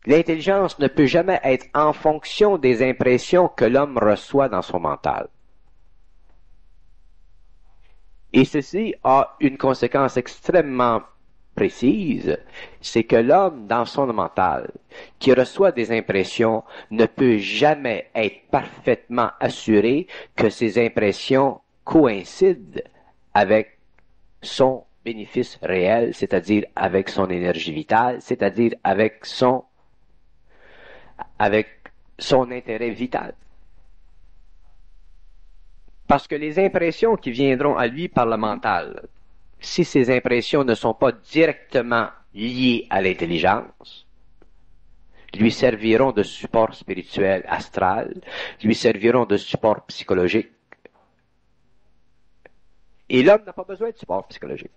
L'intelligence ne peut jamais être en fonction des impressions que l'homme reçoit dans son mental. Et ceci a une conséquence extrêmement précise, c'est que l'homme, dans son mental, qui reçoit des impressions, ne peut jamais être parfaitement assuré que ces impressions coïncident avec son bénéfice réel, c'est-à-dire avec son énergie vitale, c'est-à-dire avec son intérêt vital. Parce que les impressions qui viendront à lui par le mental, si ces impressions ne sont pas directement liées à l'intelligence, lui serviront de support spirituel astral, lui serviront de support psychologique. Et l'homme n'a pas besoin de support psychologique.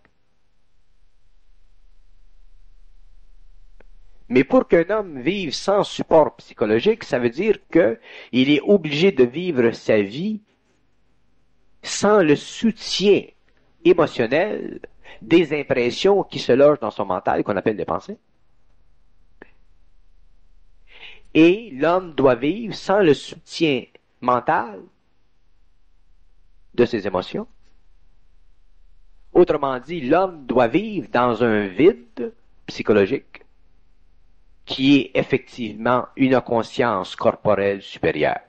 Mais pour qu'un homme vive sans support psychologique, ça veut dire qu'il est obligé de vivre sa vie sans le soutien émotionnel des impressions qui se logent dans son mental et qu'on appelle des pensées. Et l'homme doit vivre sans le soutien mental de ses émotions. Autrement dit, l'homme doit vivre dans un vide psychologique qui est effectivement une conscience corporelle supérieure.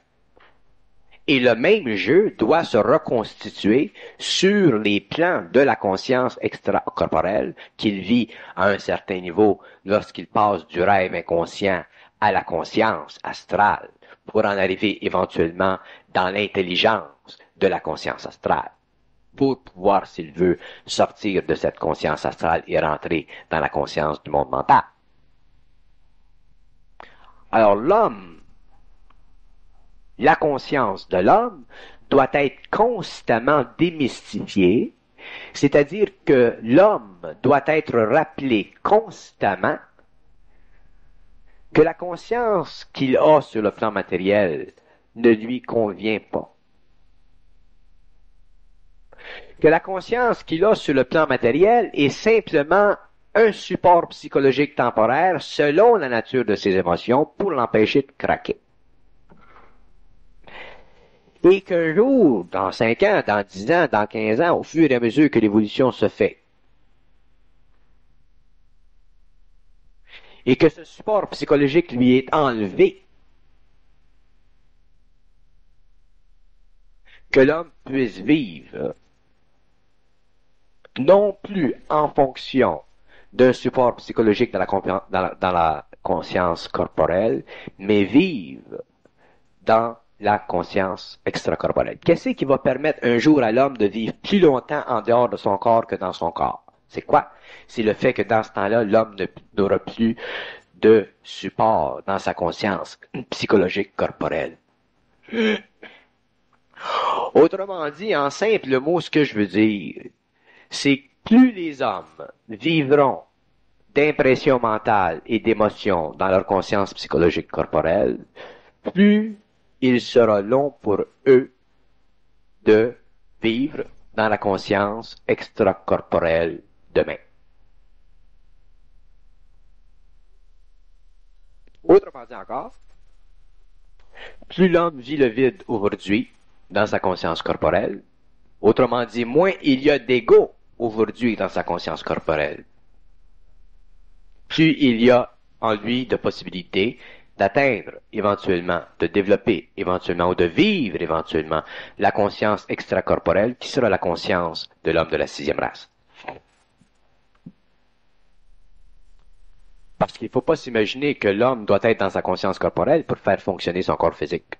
Et le même jeu doit se reconstituer sur les plans de la conscience extracorporelle qu'il vit à un certain niveau lorsqu'il passe du rêve inconscient à la conscience astrale pour en arriver éventuellement dans l'intelligence de la conscience astrale pour pouvoir, s'il veut, sortir de cette conscience astrale et rentrer dans la conscience du monde mental. Alors l'homme, la conscience de l'homme doit être constamment démystifiée, c'est-à-dire que l'homme doit être rappelé constamment que la conscience qu'il a sur le plan matériel ne lui convient pas. Que la conscience qu'il a sur le plan matériel est simplement un support psychologique temporaire selon la nature de ses émotions pour l'empêcher de craquer. Et qu'un jour, dans 5 ans, dans 10 ans, dans 15 ans, au fur et à mesure que l'évolution se fait, et que ce support psychologique lui est enlevé, que l'homme puisse vivre non plus en fonction d'un support psychologique dans la conscience corporelle, mais vivre dans la conscience extracorporelle. Qu'est-ce qui va permettre un jour à l'homme de vivre plus longtemps en dehors de son corps que dans son corps? C'est quoi? C'est le fait que dans ce temps-là, l'homme n'aura plus de support dans sa conscience psychologique corporelle. Autrement dit, en simple mot, ce que je veux dire, c'est que plus les hommes vivront d'impressions mentales et d'émotions dans leur conscience psychologique corporelle, plus il sera long pour eux de vivre dans la conscience extracorporelle demain. Autrement dit encore, plus l'homme vit le vide aujourd'hui dans sa conscience corporelle, autrement dit, moins il y a d'ego aujourd'hui dans sa conscience corporelle, plus il y a en lui de possibilités d'atteindre éventuellement, de développer éventuellement ou de vivre éventuellement la conscience extracorporelle qui sera la conscience de l'homme de la 6e race. Parce qu'il ne faut pas s'imaginer que l'homme doit être dans sa conscience corporelle pour faire fonctionner son corps physique.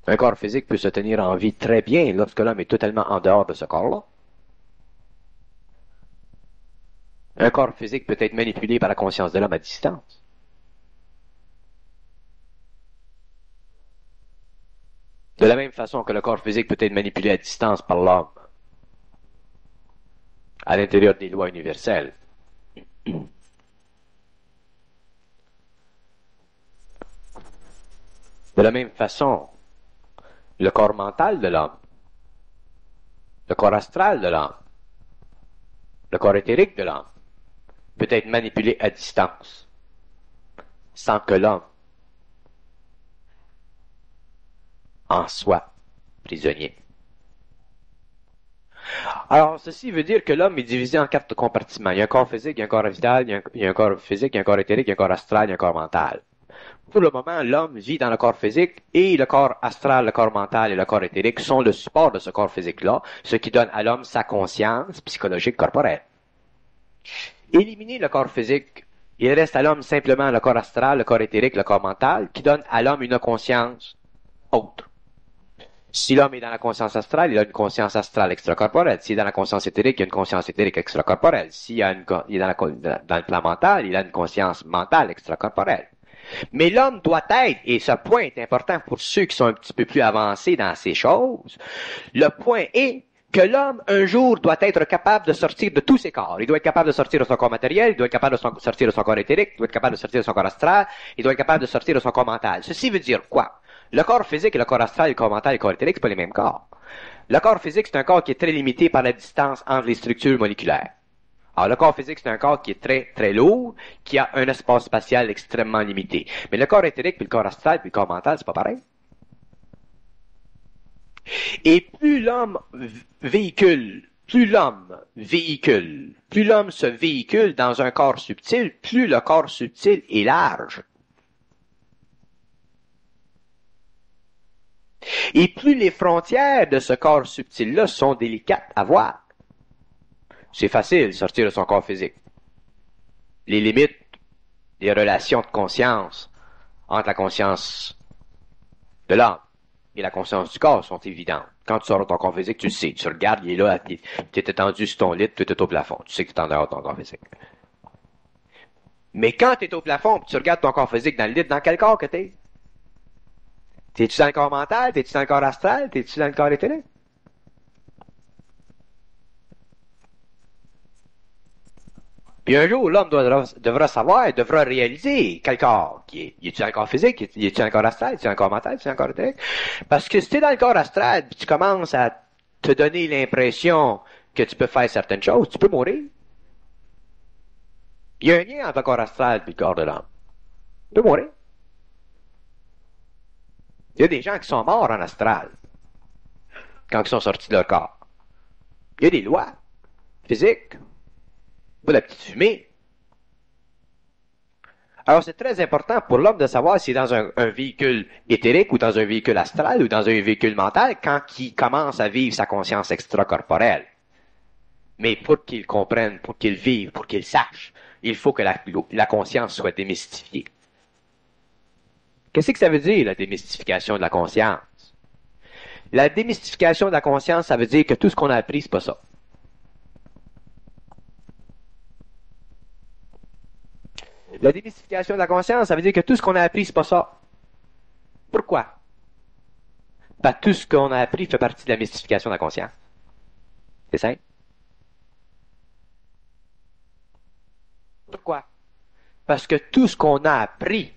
Un corps physique peut se tenir en vie très bien lorsque l'homme est totalement en dehors de ce corps-là. Un corps physique peut être manipulé par la conscience de l'homme à distance. De la même façon que le corps physique peut être manipulé à distance par l'homme, à l'intérieur des lois universelles. De la même façon, le corps mental de l'homme, le corps astral de l'homme, le corps éthérique de l'homme, peut être manipulé à distance sans que l'homme en soit prisonnier. Alors, ceci veut dire que l'homme est divisé en 4 compartiments. Il y a un corps physique, il y a un corps vital, il y a un corps physique, il y a un corps éthérique, il y a un corps astral, il y a un corps mental. Pour le moment, l'homme vit dans le corps physique et le corps astral, le corps mental et le corps éthérique sont le support de ce corps physique-là, ce qui donne à l'homme sa conscience psychologique corporelle. Éliminer le corps physique, il reste à l'homme simplement le corps astral, le corps éthérique, le corps mental, qui donne à l'homme une conscience autre. Si l'homme est dans la conscience astrale, il a une conscience astrale extracorporelle. S'il est dans la conscience éthérique, il a une conscience éthérique extracorporelle. S'il est dans le plan mental, il a une conscience mentale extracorporelle. Mais l'homme doit être, et ce point est important pour ceux qui sont un petit peu plus avancés dans ces choses, le point est que l'homme, un jour, doit être capable de sortir de tous ses corps. Il doit être capable de sortir de son corps matériel, il doit être capable de sortir de son corps éthérique, il doit être capable de sortir de son corps astral, il doit être capable de sortir de son corps mental. Ceci veut dire quoi? Le corps physique et le corps astral, le corps mental et le corps éthérique, c'est pas les mêmes corps. Le corps physique, c'est un corps qui est très limité par la distance entre les structures moléculaires. Alors, le corps physique, c'est un corps qui est très, très lourd, qui a un espace spatial extrêmement limité. Mais le corps éthérique, puis le corps astral, puis le corps mental, c'est pas pareil. Et plus l'homme se véhicule dans un corps subtil, plus le corps subtil est large. Et plus les frontières de ce corps subtil-là sont délicates à voir. C'est facile de sortir de son corps physique. Les limites des relations de conscience entre la conscience de l'âme et la conscience du corps sont évidentes. Quand tu sors de ton corps physique, tu le sais. Tu regardes, il est là, tu es étendu sur ton lit, tu es au plafond. Tu sais que tu es en dehors de ton corps physique. Mais quand tu es au plafond et tu regardes ton corps physique dans le lit, dans quel corps que tu es? T'es-tu dans le corps mental? T'es-tu dans le corps astral? T'es-tu dans le corps éthérique? Puis un jour, l'homme devra savoir, il devra réaliser quel corps qui est. Il est-tu dans le corps physique? Il est-tu dans le corps astral? Il est-tu dans le corps mental? Il est-tu dans le corps éthérique? Parce que si t'es dans le corps astral, puis tu commences à te donner l'impression que tu peux faire certaines choses, tu peux mourir. Il y a un lien entre le corps astral et le corps de l'homme. Tu peux mourir. Il y a des gens qui sont morts en astral quand ils sont sortis de leur corps. Il y a des lois physiques. Pas la petite fumée. Alors c'est très important pour l'homme de savoir s'il est dans un véhicule éthérique ou dans un véhicule astral ou dans un véhicule mental quand il commence à vivre sa conscience extracorporelle. Mais pour qu'il comprenne, pour qu'il vive, pour qu'il sache, il faut que la conscience soit démystifiée. Qu'est-ce que ça veut dire, la démystification de la conscience? La démystification de la conscience, ça veut dire que tout ce qu'on a appris, c'est pas ça. La démystification de la conscience, ça veut dire que tout ce qu'on a appris, c'est pas ça. Pourquoi? Parce que tout ce qu'on a appris fait partie de la mystification de la conscience. C'est simple. Pourquoi? Parce que tout ce qu'on a appris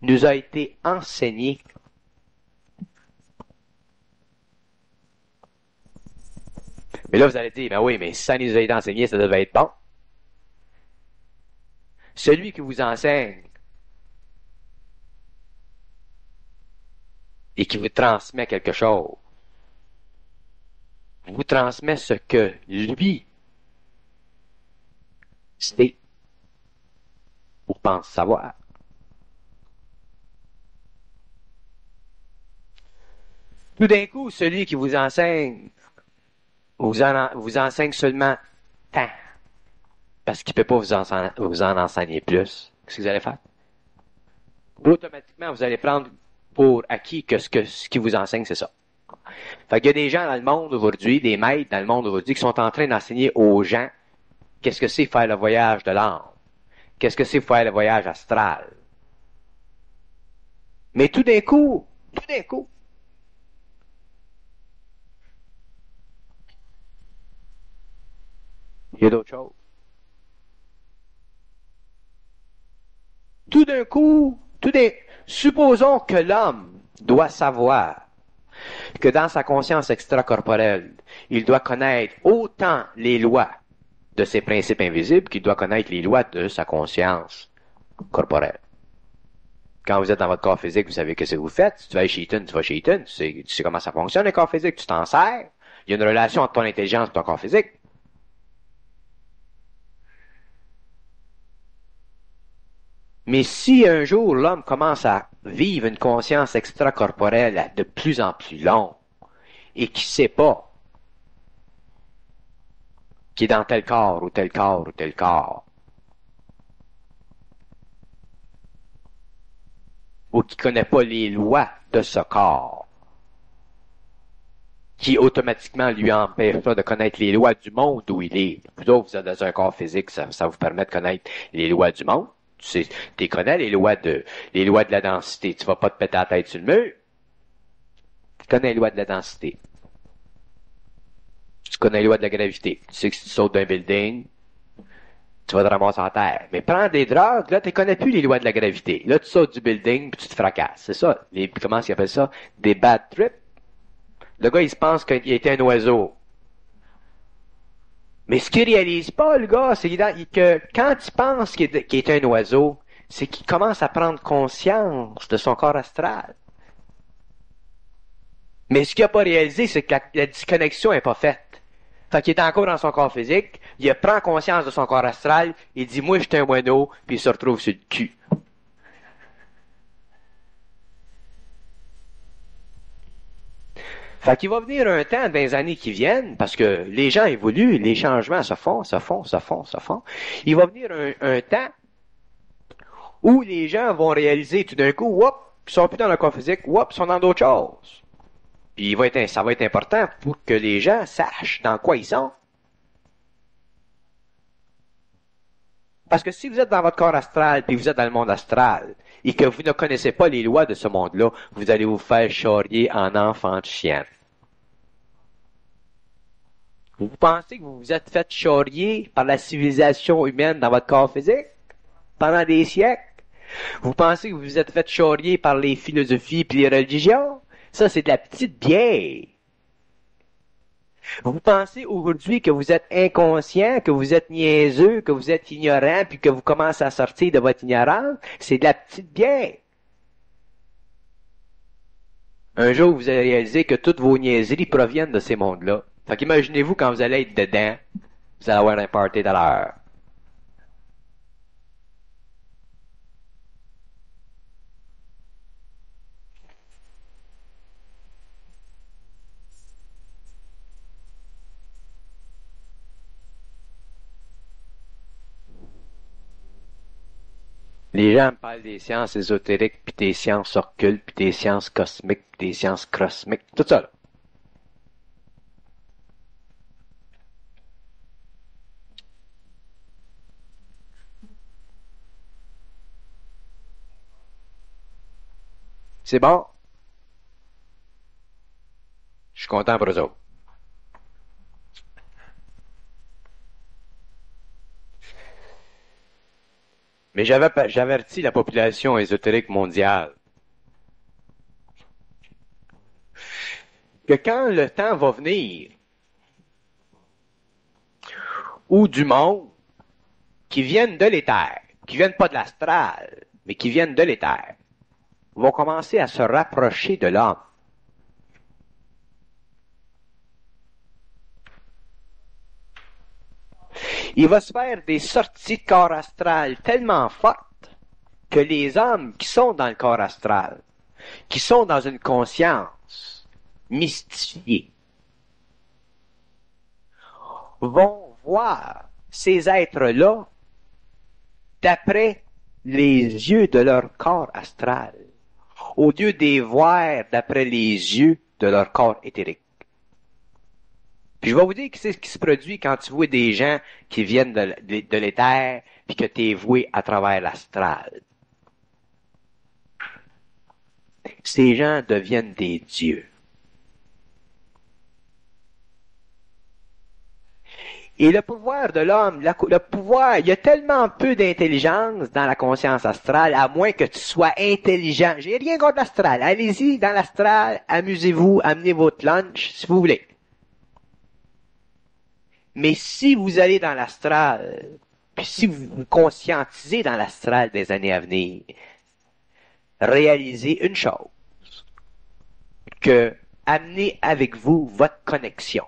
nous a été enseigné. Mais là, vous allez dire, ben oui, mais si ça nous a été enseigné, ça devait être bon. Celui qui vous enseigne et qui vous transmet quelque chose, vous transmet ce que lui sait ou pense savoir. Tout d'un coup, celui qui vous enseigne vous enseigne seulement tant. Parce qu'il ne peut pas vous en enseigner plus. Qu'est-ce que vous allez faire? Automatiquement, vous allez prendre pour acquis que ce qui vous enseigne, c'est ça. Fait qu'il y a des gens dans le monde aujourd'hui, des maîtres dans le monde aujourd'hui, qui sont en train d'enseigner aux gens qu'est-ce que c'est faire le voyage de l'âme. Qu'est-ce que c'est faire le voyage astral. Mais tout d'un coup, il y a d'autres choses. Supposons que l'homme doit savoir que dans sa conscience extracorporelle, il doit connaître autant les lois de ses principes invisibles qu'il doit connaître les lois de sa conscience corporelle. Quand vous êtes dans votre corps physique, vous savez ce que vous faites. Si tu vas à Eton, tu vas chez Eton. Tu sais comment ça fonctionne, le corps physique. Tu t'en sers. Il y a une relation entre ton intelligence et ton corps physique. Mais si un jour l'homme commence à vivre une conscience extracorporelle de plus en plus longue et qui ne sait pas qu'il est dans tel corps ou tel corps ou tel corps, ou qui ne connaît pas les lois de ce corps, qui automatiquement lui empêche de connaître les lois du monde où il est. Vous autres, vous êtes dans un corps physique, ça vous permet de connaître les lois du monde. Tu connais les lois de la densité. Tu vas pas te péter la tête sur le mur. Tu connais les lois de la densité. Tu connais les lois de la gravité. Tu sais que si tu sautes d'un building, tu vas te ramasser en terre. Mais prends des drogues, là, tu connais plus les lois de la gravité. Là, tu sautes du building, puis tu te fracasses. C'est ça. Comment ils appellent ça? Des bad trips. Le gars, il se pense qu'il était un oiseau. Mais ce qu'il réalise pas, le gars, c'est que quand il pense qu'il est un oiseau, c'est qu'il commence à prendre conscience de son corps astral. Mais ce qu'il n'a pas réalisé, c'est que la disconnexion n'est pas faite. Fait qu'il est encore dans son corps physique, il prend conscience de son corps astral, il dit « Moi, je suis un moineau », puis il se retrouve sur le cul. Fait qu'il va venir un temps dans les années qui viennent, parce que les gens évoluent, les changements se font. Il va venir un temps où les gens vont réaliser tout d'un coup, hop, ils sont plus dans le corps physique, hop, ils sont dans d'autres choses. Puis ça va être important pour que les gens sachent dans quoi ils sont. Parce que si vous êtes dans votre corps astral, puis vous êtes dans le monde astral, et que vous ne connaissez pas les lois de ce monde-là, vous allez vous faire charrier en enfant de chien. Vous pensez que vous vous êtes fait charrier par la civilisation humaine dans votre corps physique pendant des siècles? Vous pensez que vous vous êtes fait charrier par les philosophies et les religions? Ça, c'est de la petite bière. Vous pensez aujourd'hui que vous êtes inconscient, que vous êtes niaiseux, que vous êtes ignorant, puis que vous commencez à sortir de votre ignorance? C'est de la petite bière. Un jour, vous allez réaliser que toutes vos niaiseries proviennent de ces mondes-là. Fait qu'imaginez-vous quand vous allez être dedans, vous allez avoir un party de l'heure. Les gens me parlent des sciences ésotériques, puis des sciences occultes, puis des sciences cosmiques, puis des sciences cosmiques, tout ça là. C'est bon? Je suis content pour eux autres. Mais j'avertis la population ésotérique mondiale que quand le temps va venir où du monde qui viennent de l'éther, qui viennent pas de l'astral, mais qui viennent de l'éther, vont commencer à se rapprocher de l'homme. Il va se faire des sorties de corps astral tellement fortes que les hommes qui sont dans le corps astral, qui sont dans une conscience mystifiée, vont voir ces êtres-là d'après les yeux de leur corps astral, au lieu de les voir d'après les yeux de leur corps éthérique. Puis je vais vous dire que c'est ce qui se produit quand tu vois des gens qui viennent de l'éther, puis que tu es voué à travers l'astral. Ces gens deviennent des dieux. Et le pouvoir de l'homme, le pouvoir, il y a tellement peu d'intelligence dans la conscience astrale, à moins que tu sois intelligent. J'ai rien contre l'astral. Allez-y dans l'astral, amusez-vous, amenez votre lunch, si vous voulez. Mais si vous allez dans l'astral, puis si vous vous conscientisez dans l'astral des années à venir, réaliser une chose, que amenez avec vous votre connexion.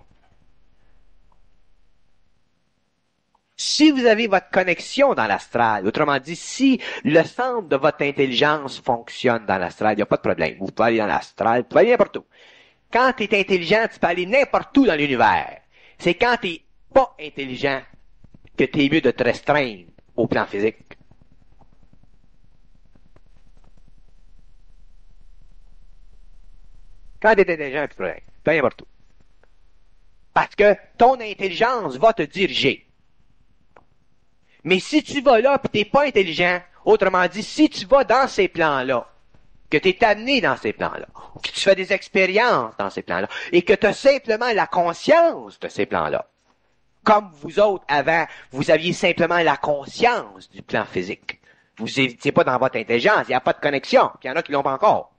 Si vous avez votre connexion dans l'astral, autrement dit, si le centre de votre intelligence fonctionne dans l'astral, il n'y a pas de problème. Vous pouvez aller dans l'astral, vous pouvez aller n'importe où. Quand tu es intelligent, tu peux aller n'importe où dans l'univers. C'est quand tu n'es pas intelligent que tu es mieux de te restreindre au plan physique. Quand tu es intelligent, tu peux aller n'importe où. Parce que ton intelligence va te diriger. Mais si tu vas là et tu n'es pas intelligent, autrement dit, si tu vas dans ces plans-là, que tu es amené dans ces plans-là, ou que tu fais des expériences dans ces plans-là, et que tu as simplement la conscience de ces plans-là, comme vous autres, avant, vous aviez simplement la conscience du plan physique. Vous n'étiez pas dans votre intelligence, il n'y a pas de connexion, puis il y en a qui l'ont pas encore.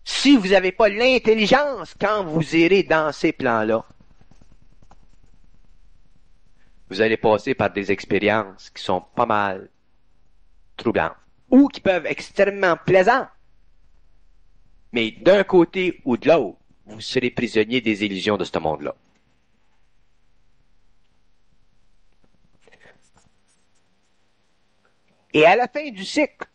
Si vous n'avez pas l'intelligence quand vous irez dans ces plans-là, vous allez passer par des expériences qui sont pas mal troublantes, ou qui peuvent être extrêmement plaisantes. Mais d'un côté ou de l'autre, vous serez prisonnier des illusions de ce monde-là. Et à la fin du cycle,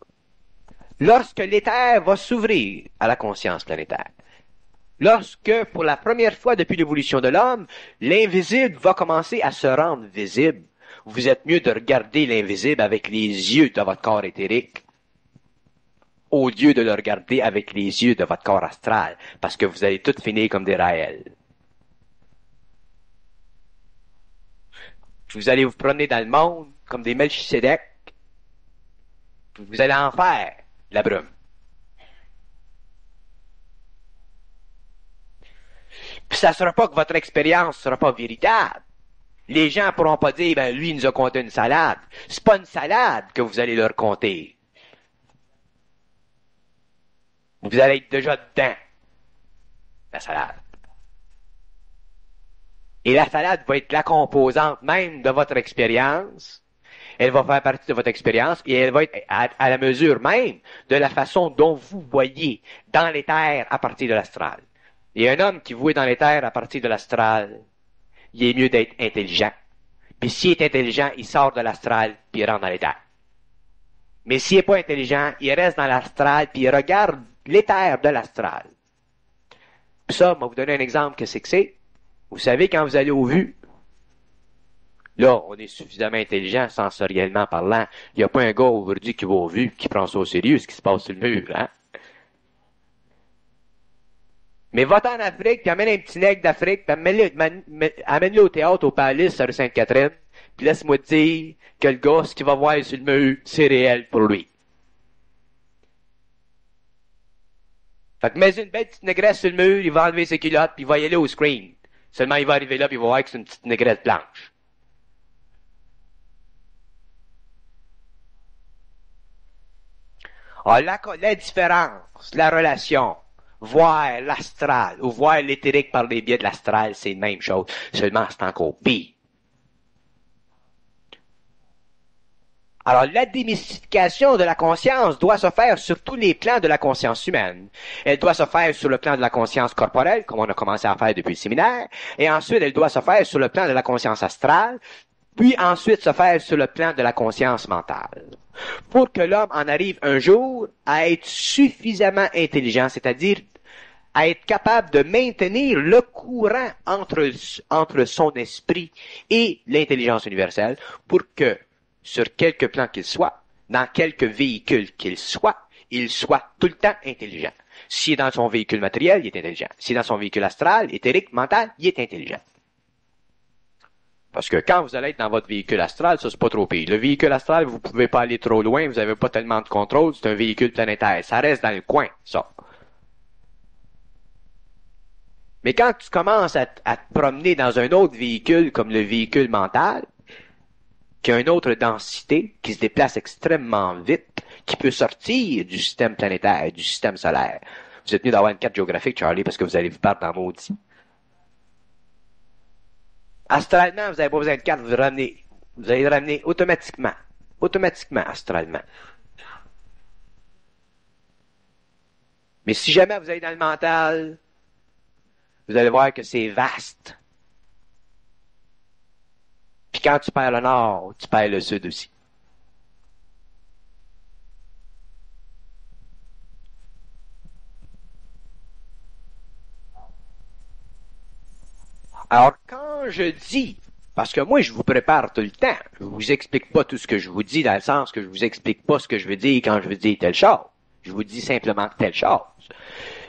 lorsque l'éther va s'ouvrir à la conscience planétaire, lorsque, pour la première fois depuis l'évolution de l'homme, l'invisible va commencer à se rendre visible, vous êtes mieux de regarder l'invisible avec les yeux de votre corps éthérique, au lieu de le regarder avec les yeux de votre corps astral, parce que vous allez tous finir comme des Raëls. Vous allez vous promener dans le monde comme des Melchisédek, vous allez en faire la brume. Puis ça sera pas que votre expérience sera pas véritable. Les gens pourront pas dire, ben lui il nous a conté une salade. C'est pas une salade que vous allez leur conter. Vous allez être déjà dedans, la salade. Et la salade va être la composante même de votre expérience. Elle va faire partie de votre expérience et elle va être à la mesure même de la façon dont vous voyez dans l'éther à partir de l'astral. Et un homme qui voit dans l'éther à partir de l'astral, il est mieux d'être intelligent. Puis s'il est intelligent, il sort de l'astral puis il rentre dans l'éther. Mais s'il n'est pas intelligent, il reste dans l'astral puis il regarde l'éther de l'astral. Puis ça, je vais vous donner un exemple que c'est. Vous savez, quand vous allez au vu, là, on est suffisamment intelligent sensoriellement parlant. Il n'y a pas un gars aujourd'hui qui va au vu qui prend ça au sérieux, ce qui se passe sur le mur, hein? Mais va-t'en en Afrique, puis amène un petit nègre d'Afrique, puis amène-le au théâtre, au Palace, sur Sainte-Catherine, puis laisse-moi te dire que le gars, ce qu'il va voir sur le mur, c'est réel pour lui. Fait que mets une belle petite négresse sur le mur, il va enlever ses culottes, puis il va y aller au screen. Seulement, il va arriver là, puis il va voir que c'est une petite négresse blanche. Alors, la différence, la relation, voir l'astral ou voir l'éthérique par les biais de l'astral, c'est la même chose. Seulement, c'est encore pire. Alors, la démystification de la conscience doit se faire sur tous les plans de la conscience humaine. Elle doit se faire sur le plan de la conscience corporelle, comme on a commencé à faire depuis le séminaire, et ensuite, elle doit se faire sur le plan de la conscience astrale, puis ensuite se faire sur le plan de la conscience mentale. Pour que l'homme en arrive un jour à être suffisamment intelligent, c'est-à-dire à être capable de maintenir le courant entre son esprit et l'intelligence universelle pour que, sur quelque plan qu'il soit, dans quelque véhicule qu'il soit, il soit tout le temps intelligent. S'il est dans son véhicule matériel, il est intelligent. S'il est dans son véhicule astral, éthérique, mental, il est intelligent. Parce que quand vous allez être dans votre véhicule astral, ça c'est pas trop pire. Le véhicule astral, vous pouvez pas aller trop loin, vous avez pas tellement de contrôle, c'est un véhicule planétaire. Ça reste dans le coin, ça. Mais quand tu commences à te promener dans un autre véhicule, comme le véhicule mental, qui a une autre densité, qui se déplace extrêmement vite, qui peut sortir du système planétaire, du système solaire. Vous êtes mieux d'avoir une carte géographique, Charlie, parce que vous allez vous perdre dans maudit. Astralement, vous n'avez pas besoin de carte, vous allez le ramener automatiquement automatiquement, astralement. Mais si jamais vous allez dans le mental, vous allez voir que c'est vaste. Puis quand tu perds le nord, tu perds le sud aussi. Alors, quand je dis, parce que moi, je vous prépare tout le temps, je vous explique pas tout ce que je vous dis dans le sens que je vous explique pas ce que je veux dire quand je veux dire telle chose. Je vous dis simplement telle chose.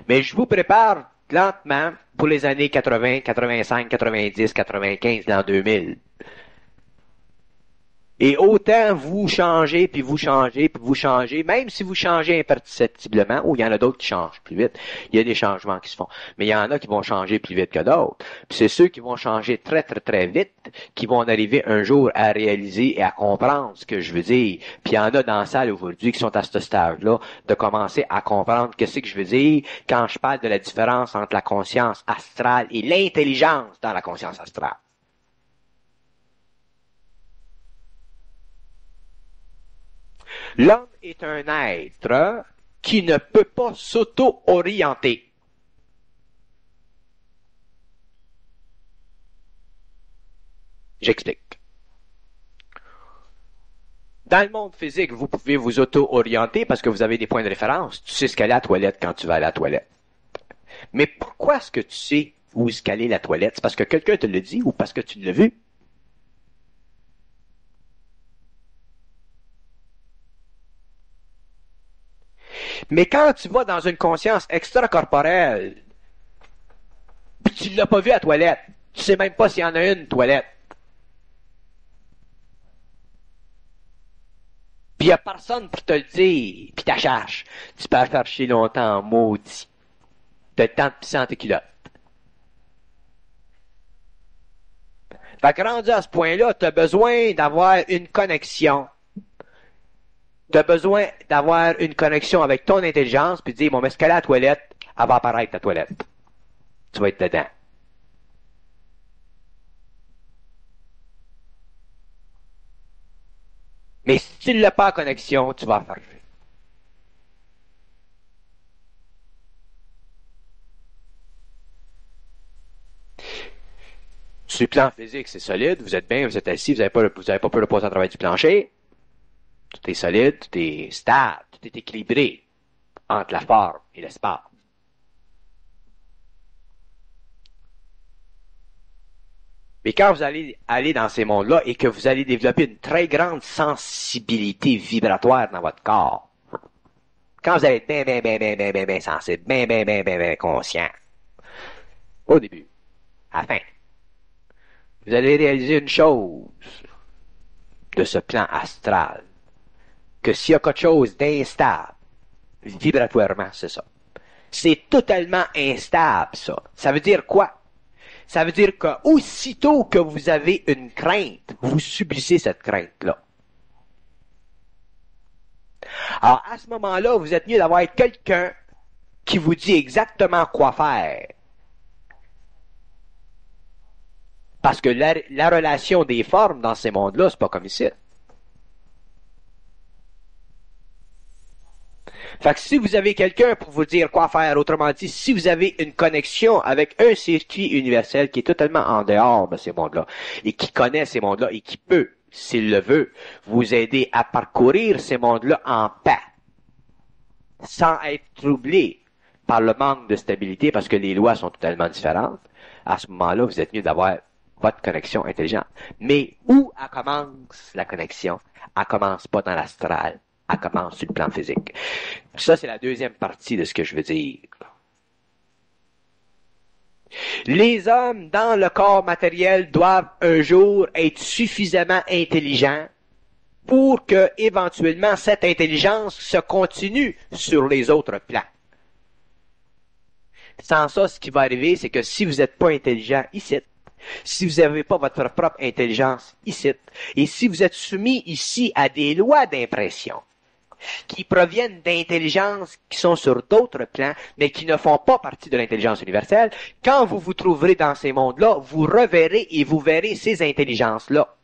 Mais je vous prépare lentement pour les années 80, 85, 90, 95, l'an 2000. Et autant vous changez, puis vous changez, puis vous changez, même si vous changez imperceptiblement, ou il y en a d'autres qui changent plus vite, il y a des changements qui se font, mais il y en a qui vont changer plus vite que d'autres. Puis c'est ceux qui vont changer très, très, très vite, qui vont arriver un jour à réaliser et à comprendre ce que je veux dire. Puis il y en a dans la salle aujourd'hui qui sont à ce stage-là, de commencer à comprendre qu'est-ce que je veux dire quand je parle de la différence entre la conscience astrale et l'intelligence dans la conscience astrale. L'homme est un être qui ne peut pas s'auto-orienter. J'explique. Dans le monde physique, vous pouvez vous auto-orienter parce que vous avez des points de référence. Tu sais ce qu'est la toilette quand tu vas à la toilette. Mais pourquoi est-ce que tu sais où est-ce qu'elle est la toilette? C'est parce que quelqu'un te le dit ou parce que tu l'as vu? Mais quand tu vas dans une conscience extracorporelle, puis tu l'as pas vu à la toilette, tu sais même pas s'il y en a une toilette. Puis y a personne pour te le dire, puis ta cherche. Tu peux faire chier longtemps en maudit. T'as le temps de pisser en tes culottes. Fait que rendu à ce point-là, t'as besoin d'avoir une connexion. T'as besoin d'avoir une connexion avec ton intelligence, puis de dire, bon, mais est-ce qu'elle est à la toilette, elle va apparaître ta toilette. Tu vas être dedans. Mais si tu l'as pas en connexion, tu vas faire. Sur le plan physique, c'est solide, vous êtes bien, vous êtes assis, vous n'avez pas peur de passer à travers du plancher. Tout est solide, tout est stable, tout est équilibré entre la forme et l'espace. Mais quand vous allez aller dans ces mondes-là et que vous allez développer une très grande sensibilité vibratoire dans votre corps, quand vous allez être bien sensible, bien conscient, au début, à la fin, vous allez réaliser une chose de ce plan astral, que s'il y a quelque chose d'instable, vibratoirement, c'est ça. C'est totalement instable, ça. Ça veut dire quoi? Ça veut dire qu'aussitôt que vous avez une crainte, vous subissez cette crainte-là. Alors, à ce moment-là, vous êtes mieux d'avoir quelqu'un qui vous dit exactement quoi faire. Parce que la relation des formes dans ces mondes-là, c'est pas comme ici. Fait que si vous avez quelqu'un pour vous dire quoi faire, autrement dit, si vous avez une connexion avec un circuit universel qui est totalement en dehors de ces mondes-là, et qui connaît ces mondes-là, et qui peut, s'il le veut, vous aider à parcourir ces mondes-là en paix, sans être troublé par le manque de stabilité, parce que les lois sont totalement différentes, à ce moment-là, vous êtes mieux d'avoir votre connexion intelligente. Mais où elle commence la connexion? Elle commence pas dans l'astral. Elle commence sur le plan physique. Ça, c'est la deuxième partie de ce que je veux dire. Les hommes dans le corps matériel doivent un jour être suffisamment intelligents pour que, éventuellement, cette intelligence se continue sur les autres plans. Sans ça, ce qui va arriver, c'est que si vous n'êtes pas intelligent ici, si vous n'avez pas votre propre intelligence ici, et si vous êtes soumis ici à des lois d'impression, qui proviennent d'intelligences qui sont sur d'autres plans, mais qui ne font pas partie de l'intelligence universelle, quand vous vous trouverez dans ces mondes-là, vous reverrez et vous verrez ces intelligences-là.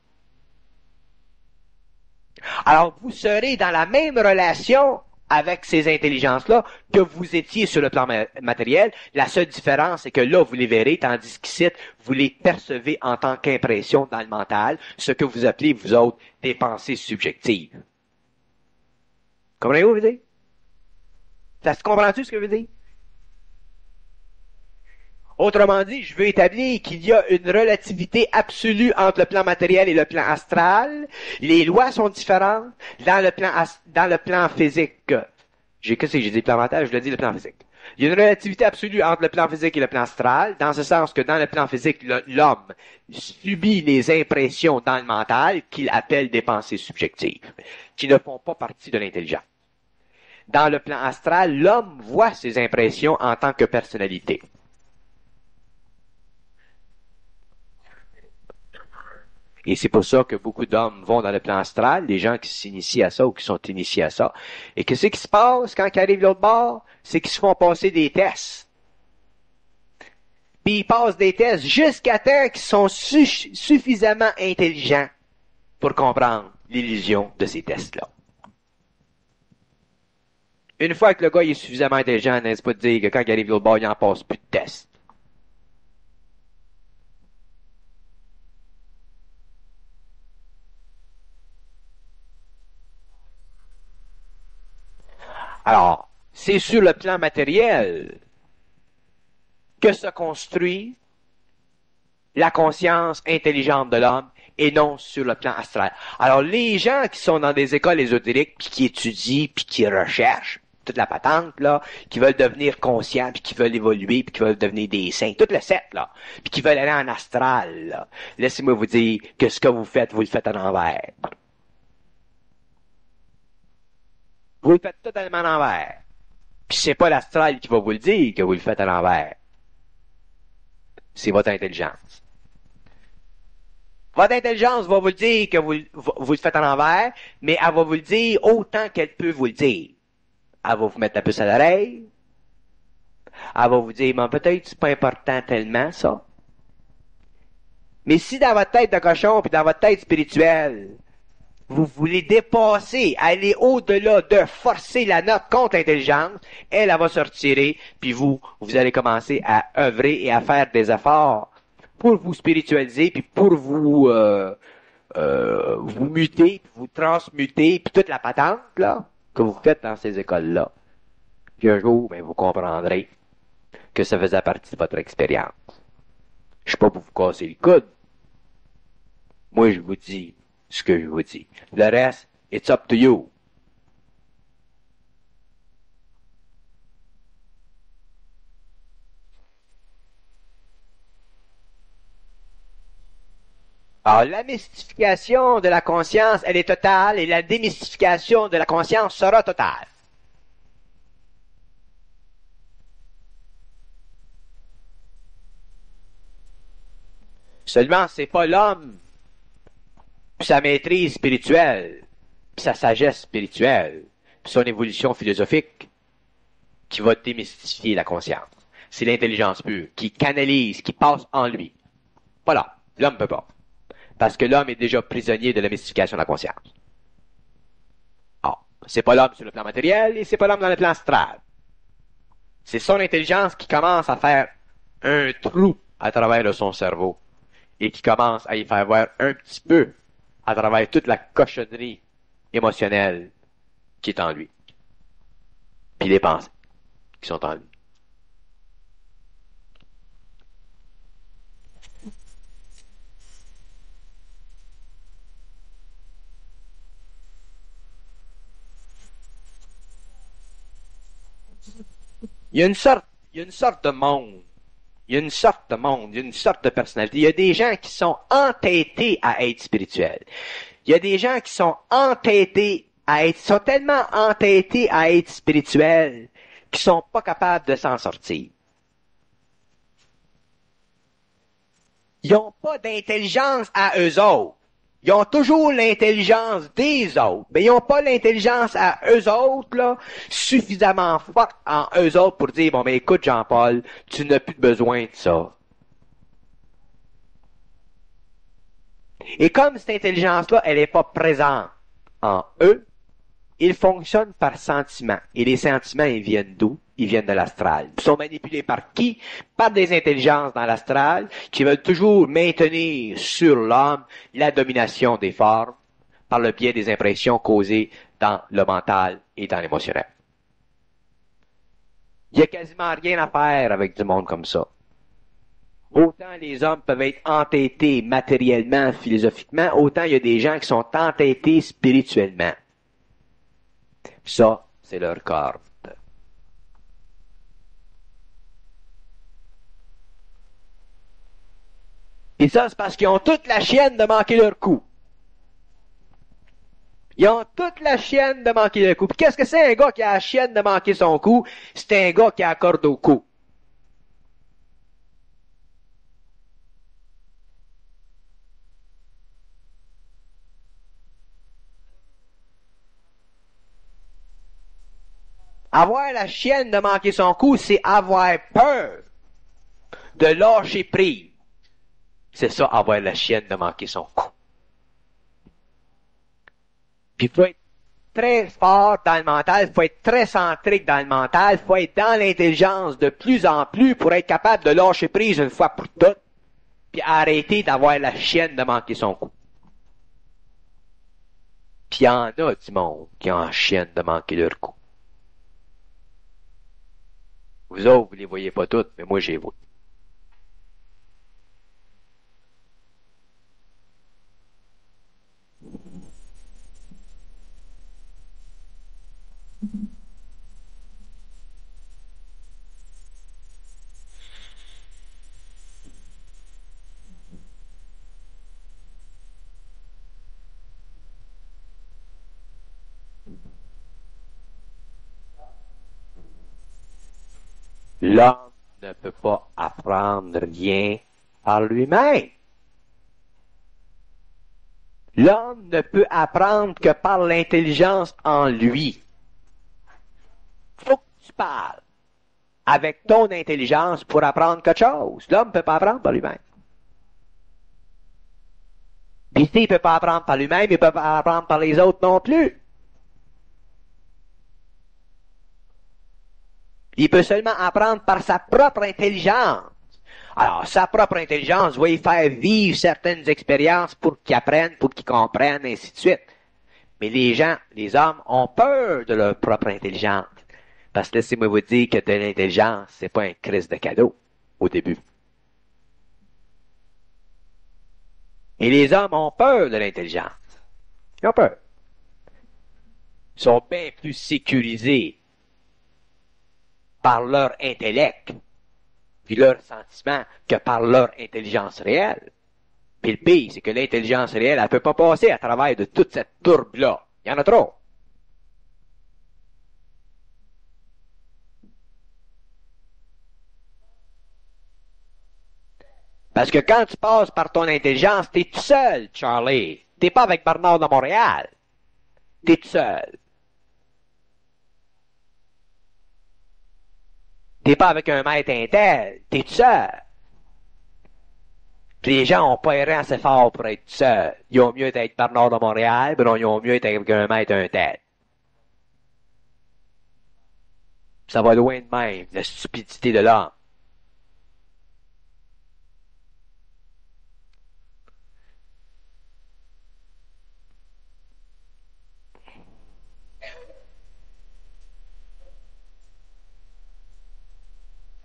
Alors, vous serez dans la même relation avec ces intelligences-là que vous étiez sur le plan matériel. La seule différence, c'est que là, vous les verrez, tandis qu'ici, vous les percevez en tant qu'impression dans le mental, ce que vous appelez, vous autres, des pensées subjectives. Comprenez-vous, vous dire? Ça se comprend-tu ce que je veux dire? Autrement dit, je veux établir qu'il y a une relativité absolue entre le plan matériel et le plan astral. Les lois sont différentes dans le plan physique. Qu'est-ce que j'ai dit, plan mental? Je l'ai dit, le plan physique. Il y a une relativité absolue entre le plan physique et le plan astral, dans ce sens que dans le plan physique, l'homme subit les impressions dans le mental qu'il appelle des pensées subjectives, qui ne font pas partie de l'intelligence. Dans le plan astral, l'homme voit ses impressions en tant que personnalité. Et c'est pour ça que beaucoup d'hommes vont dans le plan astral, les gens qui s'initient à ça ou qui sont initiés à ça. Et qu'est-ce qui se passe quand ils arrivent de l'autre bord? C'est qu'ils se font passer des tests. Puis ils passent des tests jusqu'à temps qu'ils sont suffisamment intelligents pour comprendre l'illusion de ces tests-là. Une fois que le gars est suffisamment intelligent, n'est-ce pas de dire que quand il arrive de l'autre bord, il n'en passe plus de tests. Alors, c'est sur le plan matériel que se construit la conscience intelligente de l'homme et non sur le plan astral. Alors, les gens qui sont dans des écoles ésotériques, puis qui étudient, puis qui recherchent toute la patente, là, qui veulent devenir conscients, puis qui veulent évoluer, puis qui veulent devenir des saints, tout le set, là, puis qui veulent aller en astral, là. Laissez-moi vous dire que ce que vous le faites à l'envers. Vous le faites totalement à l'envers. Puis c'est pas l'astral qui va vous le dire que vous le faites à l'envers. C'est votre intelligence. Votre intelligence va vous le dire que vous le faites à l'envers, mais elle va vous le dire autant qu'elle peut vous le dire. Elle va vous mettre la puce à l'oreille. Elle va vous dire, mais peut-être c'est pas important tellement, ça. Mais si dans votre tête de cochon, puis dans votre tête spirituelle, vous voulez dépasser, aller au-delà de forcer la note contre l'intelligence, elle va se retirer, puis vous allez commencer à œuvrer et à faire des efforts pour vous spiritualiser, puis pour vous muter, puis vous transmuter, puis toute la patente là que vous faites dans ces écoles-là. Puis un jour, ben, vous comprendrez que ça faisait partie de votre expérience. Je suis pas pour vous casser le coude. Moi, je vous dis ce que je vous dis. Le reste, it's up to you. Alors, la mystification de la conscience, elle est totale, et la démystification de la conscience sera totale. Seulement, c'est pas l'homme, puis sa maîtrise spirituelle, puis sa sagesse spirituelle, puis son évolution philosophique, qui va démystifier la conscience. C'est l'intelligence pure, qui canalise, qui passe en lui. Pas l'homme. L'homme ne peut pas. Parce que l'homme est déjà prisonnier de la mystification de la conscience. Ah, c'est pas l'homme sur le plan matériel et c'est pas l'homme dans le plan astral. C'est son intelligence qui commence à faire un trou à travers de son cerveau et qui commence à y faire voir un petit peu à travers toute la cochonnerie émotionnelle qui est en lui. Puis les pensées qui sont en lui. Il y a une sorte de monde. Il y a une sorte de personnalité. Il y a des gens qui sont entêtés à être spirituels. Il y a des gens qui sont sont tellement entêtés à être spirituels qu'ils sont pas capables de s'en sortir. Ils n'ont pas d'intelligence à eux autres. Ils ont toujours l'intelligence des autres, mais ils n'ont pas l'intelligence à eux autres, là, suffisamment forte en eux autres pour dire, bon, mais écoute, Jean-Paul, tu n'as plus besoin de ça. Et comme cette intelligence-là, elle n'est pas présente en eux, ils fonctionnent par sentiments. Et les sentiments, ils viennent d'où? Ils viennent de l'astral. Ils sont manipulés par qui? Par des intelligences dans l'astral qui veulent toujours maintenir sur l'homme la domination des formes par le biais des impressions causées dans le mental et dans l'émotionnel. Il n'y a quasiment rien à faire avec du monde comme ça. Autant les hommes peuvent être entêtés matériellement, philosophiquement, autant il y a des gens qui sont entêtés spirituellement. Ça, c'est leur corde. Et ça, c'est parce qu'ils ont toute la chienne de manquer leur coup. Ils ont toute la chienne de manquer leur coup. Puis qu'est-ce que c'est un gars qui a la chienne de manquer son coup? C'est un gars qui accorde au coup. Avoir la chienne de manquer son coup, c'est avoir peur de lâcher prise. C'est ça, avoir la chienne de manquer son coup. Puis il faut être très fort dans le mental, il faut être très centrique dans le mental, il faut être dans l'intelligence de plus en plus pour être capable de lâcher prise une fois pour toutes, puis arrêter d'avoir la chienne de manquer son coup. Puis il y en a du monde qui ont la chienne de manquer leur coup. Vous autres, vous les voyez pas toutes, mais moi, je les vois. L'homme ne peut pas apprendre rien par lui-même. L'homme ne peut apprendre que par l'intelligence en lui. Faut que tu parles avec ton intelligence pour apprendre quelque chose. L'homme ne peut pas apprendre par lui-même. Puis s'il ne peut pas apprendre par lui-même, il ne peut pas apprendre par les autres non plus. Il peut seulement apprendre par sa propre intelligence. Alors, sa propre intelligence va y faire vivre certaines expériences pour qu'il apprenne, pour qu'il comprenne, ainsi de suite. Mais les gens, les hommes, ont peur de leur propre intelligence. Parce que laissez-moi vous dire que de l'intelligence, c'est pas un crise de cadeau au début. Et les hommes ont peur de l'intelligence. Ils ont peur. Ils sont bien plus sécurisés par leur intellect, puis leur sentiment, que par leur intelligence réelle. Puis le pire, c'est que l'intelligence réelle, elle peut pas passer à travers de toute cette tourbe-là. Il y en a trop. Parce que quand tu passes par ton intelligence, t'es tout seul, Charlie. T'es pas avec Bernard de Montréal. T'es tout seul. T'es pas avec un maître intel. T'es tout seul. Puis les gens ont pas erré assez fort pour être tout seuls. Ils ont mieux d'être Bernard de Montréal, mais non, ils ont mieux d'être avec un maître intel. Ça va loin de même, la stupidité de l'homme.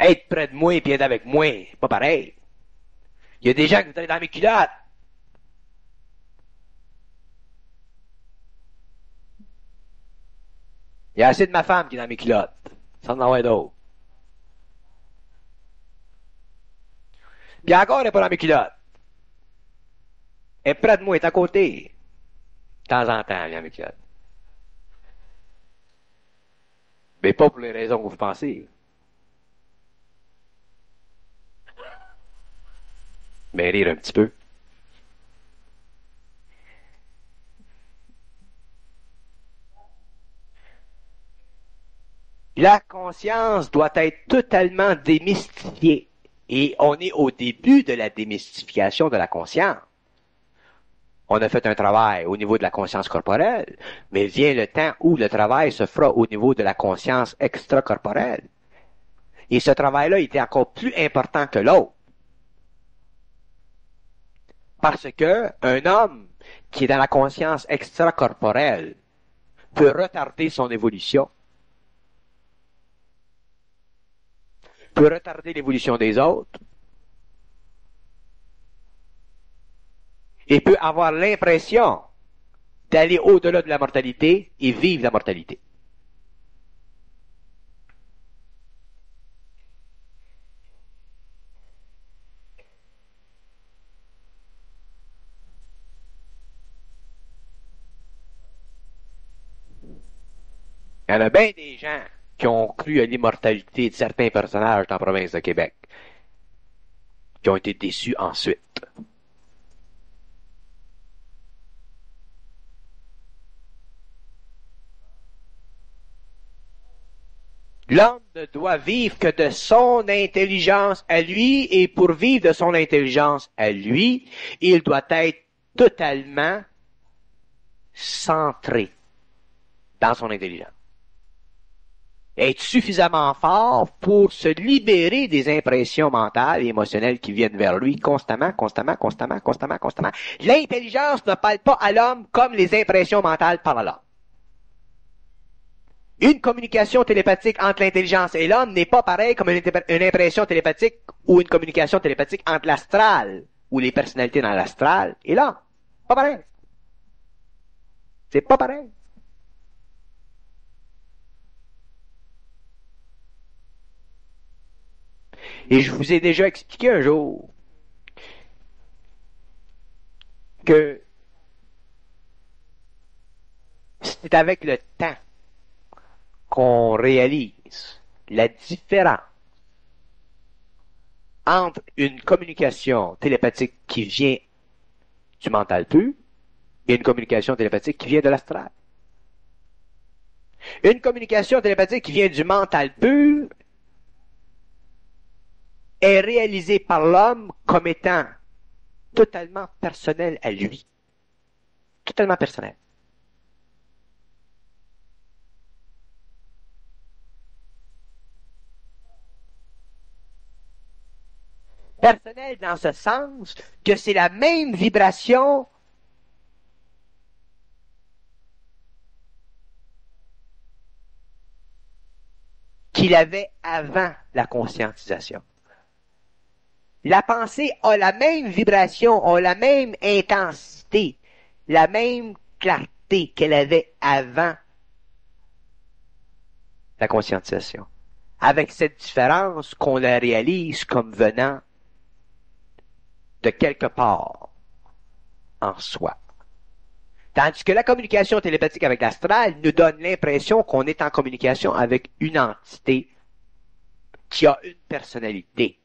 Être près de moi et être avec moi, c'est pas pareil. Il y a des gens qui voudraient être dans mes culottes. Il y a assez de ma femme qui est dans mes culottes. Ça en avoir d'autres. Puis encore, elle n'est pas dans mes culottes. Elle est près de moi, elle est à côté. De temps en temps, elle est dans mes culottes. Mais pas pour les raisons que vous pensez. Mais rire un petit peu. La conscience doit être totalement démystifiée. Et on est au début de la démystification de la conscience. On a fait un travail au niveau de la conscience corporelle, mais vient le temps où le travail se fera au niveau de la conscience extracorporelle. Et ce travail-là était encore plus important que l'autre. Parce que un homme qui est dans la conscience extracorporelle peut retarder son évolution, peut retarder l'évolution des autres, et peut avoir l'impression d'aller au-delà de la mortalité et vivre la mortalité. Il y en a bien des gens qui ont cru à l'immortalité de certains personnages dans la province de Québec, qui ont été déçus ensuite. L'homme ne doit vivre que de son intelligence à lui, et pour vivre de son intelligence à lui, il doit être totalement centré dans son intelligence. Être suffisamment fort pour se libérer des impressions mentales et émotionnelles qui viennent vers lui constamment. L'intelligence ne parle pas à l'homme comme les impressions mentales parlent à l'homme. Une communication télépathique entre l'intelligence et l'homme n'est pas pareil comme une impression télépathique ou une communication télépathique entre l'astral ou les personnalités dans l'astral et l'homme. Pas pareil. C'est pas pareil. Et je vous ai déjà expliqué un jour que c'est avec le temps qu'on réalise la différence entre une communication télépathique qui vient du mental pur et une communication télépathique qui vient de l'astral. Une communication télépathique qui vient du mental pur est réalisée par l'homme comme étant totalement personnel à lui. Totalement personnel. Personnel dans ce sens que c'est la même vibration qu'il avait avant la conscientisation. La pensée a la même vibration, a la même intensité, la même clarté qu'elle avait avant la conscientisation. Avec cette différence qu'on la réalise comme venant de quelque part en soi. Tandis que la communication télépathique avec l'astral nous donne l'impression qu'on est en communication avec une entité qui a une personnalité,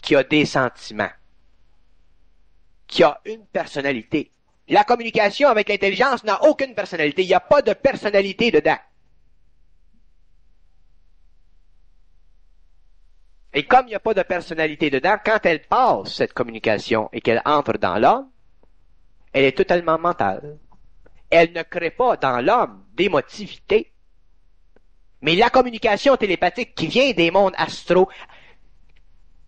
qui a des sentiments, qui a une personnalité. La communication avec l'intelligence n'a aucune personnalité. Il n'y a pas de personnalité dedans. Et comme il n'y a pas de personnalité dedans, quand elle passe cette communication et qu'elle entre dans l'homme, elle est totalement mentale. Elle ne crée pas dans l'homme d'émotivité. Mais la communication télépathique qui vient des mondes astraux,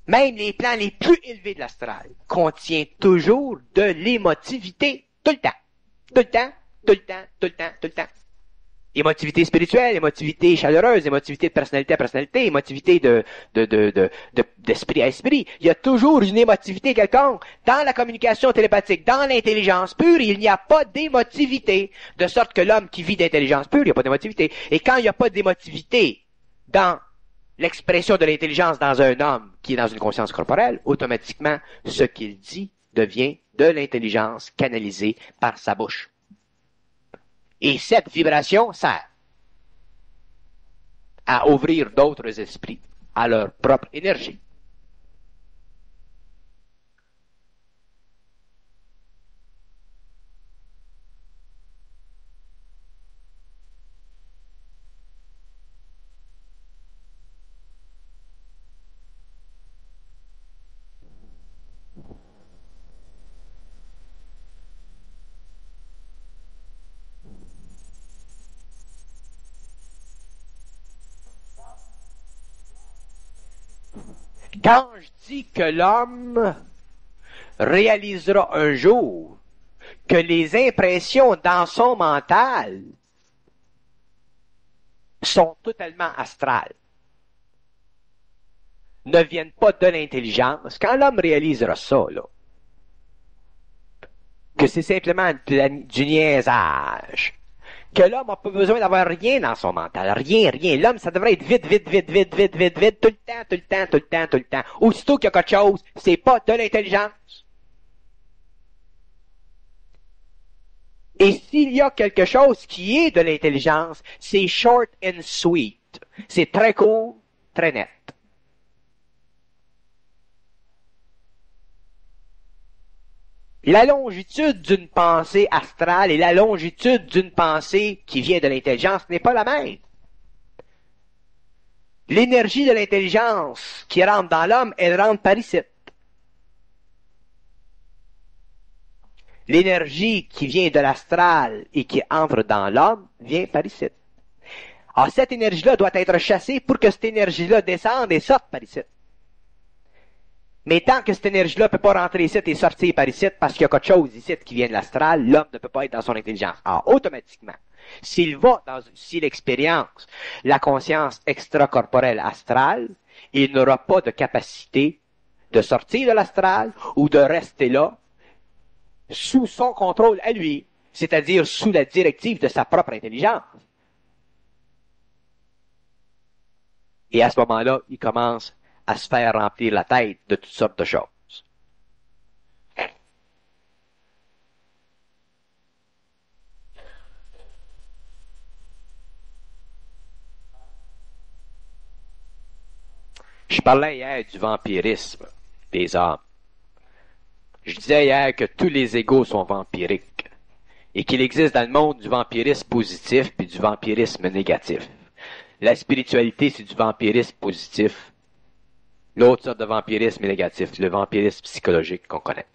même les plans les plus élevés de l'astral, contient toujours de l'émotivité. Tout le temps. Tout le temps, tout le temps, tout le temps, tout le temps. Émotivité spirituelle, émotivité chaleureuse, émotivité de personnalité à personnalité, émotivité d'esprit à esprit. Il y a toujours une émotivité quelconque. Dans la communication télépathique, dans l'intelligence pure, il n'y a pas d'émotivité. De sorte que l'homme qui vit d'intelligence pure, il n'y a pas d'émotivité. Et quand il n'y a pas d'émotivité dans l'expression de l'intelligence dans un homme qui est dans une conscience corporelle, automatiquement, ce qu'il dit devient de l'intelligence canalisée par sa bouche. Et cette vibration sert à ouvrir d'autres esprits à leur propre énergie. Quand je dis que l'homme réalisera un jour que les impressions dans son mental sont totalement astrales, ne viennent pas de l'intelligence, quand l'homme réalisera ça, là, que c'est simplement du niaisage, que l'homme n'a pas besoin d'avoir rien dans son mental, rien. L'homme, ça devrait être vite, tout le temps. Aussitôt qu'il y a quelque chose, c'est pas de l'intelligence. Et s'il y a quelque chose qui est de l'intelligence, c'est short and sweet. C'est très court, très net. La longitude d'une pensée astrale et la longitude d'une pensée qui vient de l'intelligence n'est pas la même. L'énergie de l'intelligence qui rentre dans l'homme, elle rentre par ici. L'énergie qui vient de l'astral et qui entre dans l'homme vient par ici. Alors, cette énergie-là doit être chassée pour que cette énergie-là descende et sorte par ici. Mais tant que cette énergie-là ne peut pas rentrer ici et sortir par ici parce qu'il y a quelque chose ici qui vient de l'astral, l'homme ne peut pas être dans son intelligence. Alors, automatiquement, s'il expérience la conscience extracorporelle astrale, il n'aura pas de capacité de sortir de l'astral ou de rester là sous son contrôle à lui, c'est-à-dire sous la directive de sa propre intelligence. Et à ce moment-là, il commence à se faire remplir la tête de toutes sortes de choses. Je parlais hier du vampirisme des âmes. Je disais hier que tous les égos sont vampiriques et qu'il existe dans le monde du vampirisme positif puis du vampirisme négatif. La spiritualité, c'est du vampirisme positif. L'autre sorte de vampirisme est négatif, le vampirisme psychologique qu'on connaît.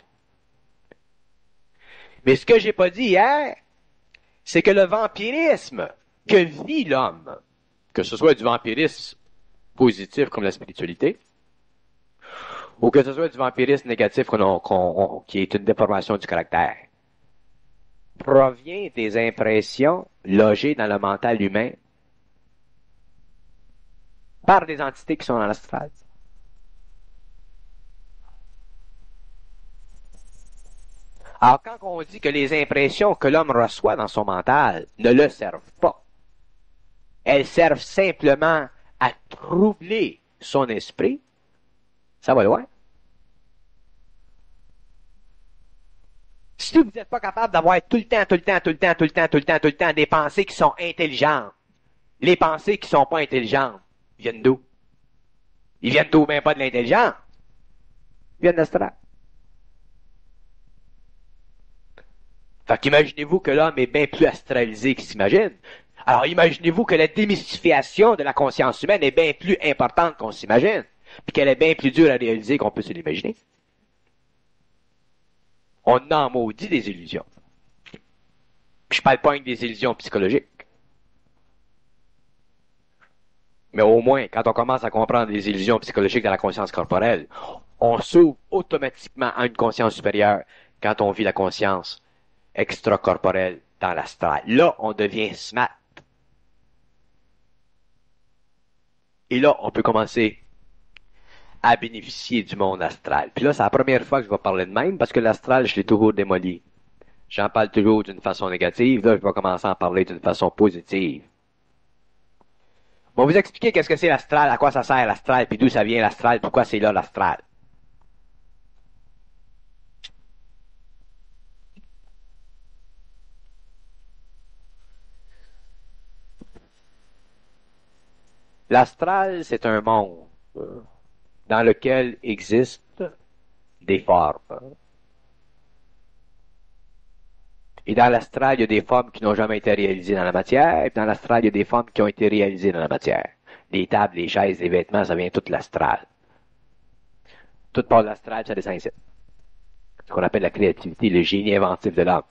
Mais ce que j'ai pas dit hier, c'est que le vampirisme que vit l'homme, que ce soit du vampirisme positif comme la spiritualité, ou que ce soit du vampirisme négatif qui est une déformation du caractère, provient des impressions logées dans le mental humain par des entités qui sont dans l'astral. Alors, quand on dit que les impressions que l'homme reçoit dans son mental ne le servent pas, elles servent simplement à troubler son esprit, ça va loin. Si vous n'êtes pas capable d'avoir tout le temps des pensées qui sont intelligentes, les pensées qui sont pas intelligentes viennent d'où? Ils viennent d'où? Même pas de l'intelligence. Ils viennent d'astral. Fait qu'imaginez-vous que l'homme est bien plus astralisé qu'il s'imagine. Alors imaginez-vous que la démystification de la conscience humaine est bien plus importante qu'on s'imagine, puis qu'elle est bien plus dure à réaliser qu'on peut se l'imaginer. On en maudit des illusions. Puis je parle pas avec des illusions psychologiques. Mais au moins, quand on commence à comprendre les illusions psychologiques de la conscience corporelle, on s'ouvre automatiquement à une conscience supérieure quand on vit la conscience extracorporelle dans l'astral. Là, on devient smart. Et là, on peut commencer à bénéficier du monde astral. Puis là, c'est la première fois que je vais parler de même, parce que l'astral, je l'ai toujours démoli. J'en parle toujours d'une façon négative. Là, je vais commencer à en parler d'une façon positive. On va vous expliquer qu'est-ce que c'est l'astral, à quoi ça sert l'astral, puis d'où ça vient l'astral, pourquoi c'est là l'astral. L'astral, c'est un monde dans lequel existent des formes. Et dans l'astral, il y a des formes qui n'ont jamais été réalisées dans la matière, et dans l'astral, il y a des formes qui ont été réalisées dans la matière. Les tables, les chaises, les vêtements, ça vient tout de l'astral. Tout part de l'astral, ça descend ici. Ce qu'on appelle la créativité, le génie inventif de l'homme.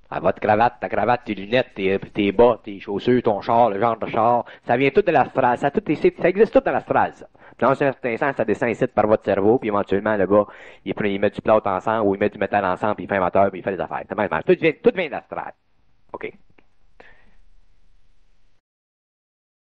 À votre cravate, ta cravate, tes lunettes, tes bas, tes chaussures, ton char, le genre de char, ça vient tout de l'astral. Ça existe tout dans l'astral, ça. Dans un certain sens, ça descend ici par votre cerveau, puis éventuellement, le gars, il met du plâtre ensemble, ou il met du métal ensemble, puis il fait un moteur, puis il fait des affaires. Tout vient de l'astral. OK?